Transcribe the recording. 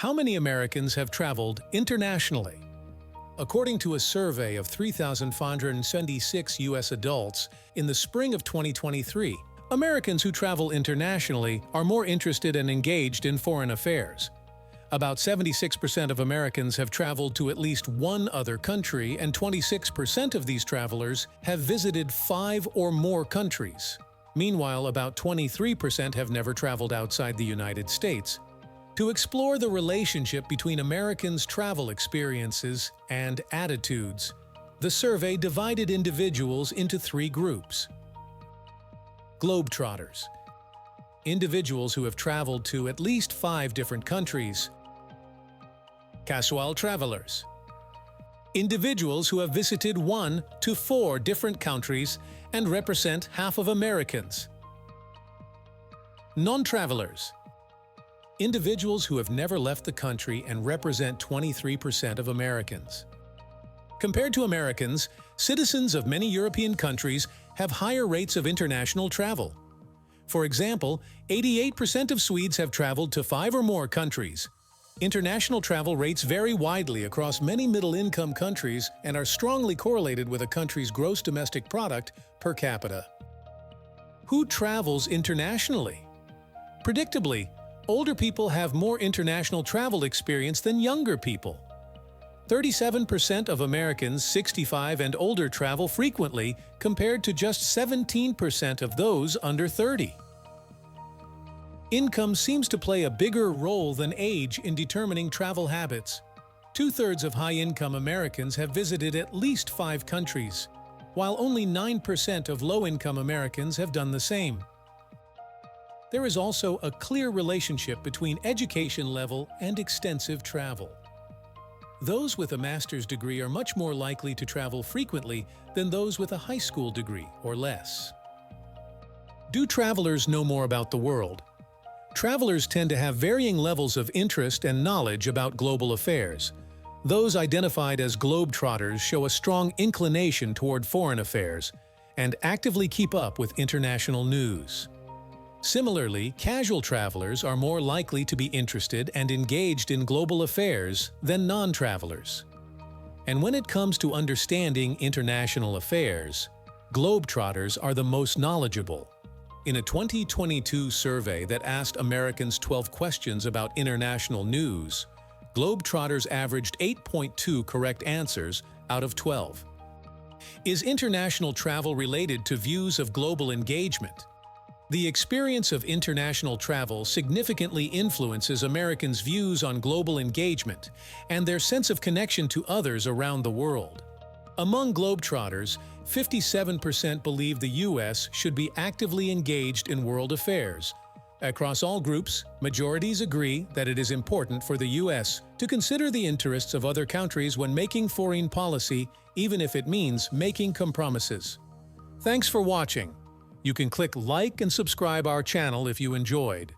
How many Americans have traveled internationally? According to a survey of 3,576 U.S. adults in the spring of 2023, Americans who travel internationally are more interested and engaged in foreign affairs. About 76% of Americans have traveled to at least one other country, and 26% of these travelers have visited 5 or more countries. Meanwhile, about 23% have never traveled outside the United States. To explore the relationship between Americans' travel experiences and attitudes, the survey divided individuals into 3 groups. Globe-trotters, individuals who have traveled to at least 5 different countries. Casual travelers, individuals who have visited 1 to 4 different countries and represent half of Americans. Non-travelers, individuals who have never left the country and represent 23% of Americans. Compared to Americans, citizens of many European countries have higher rates of international travel. For example, 88% of Swedes have traveled to 5 or more countries. International travel rates vary widely across many middle-income countries and are strongly correlated with a country's gross domestic product per capita. Who travels internationally? Predictably, older people have more international travel experience than younger people. 37% of Americans 65 and older travel frequently, compared to just 17% of those under 30. Income seems to play a bigger role than age in determining travel habits. 2/3 of high-income Americans have visited at least 5 countries, while only 9% of low-income Americans have done the same. There is also a clear relationship between education level and extensive travel. Those with a master's degree are much more likely to travel frequently than those with a high school degree or less. Do travelers know more about the world? Travelers tend to have varying levels of interest and knowledge about global affairs. Those identified as Globe-trotters show a strong inclination toward foreign affairs and actively keep up with international news. Similarly, casual travelers are more likely to be interested and engaged in global affairs than non-travelers. And when it comes to understanding international affairs, Globe-trotters are the most knowledgeable. In a 2022 survey that asked Americans 12 questions about international news, Globe-trotters averaged 8.2 correct answers out of 12. Is international travel related to views of global engagement? The experience of international travel significantly influences Americans' views on global engagement and their sense of connection to others around the world. Among Globetrotters, 57% believe the U.S. should be actively engaged in world affairs. Across all groups, majorities agree that it is important for the U.S. to consider the interests of other countries when making foreign policy, even if it means making compromises. Thanks for watching. You can click like and subscribe our channel if you enjoyed.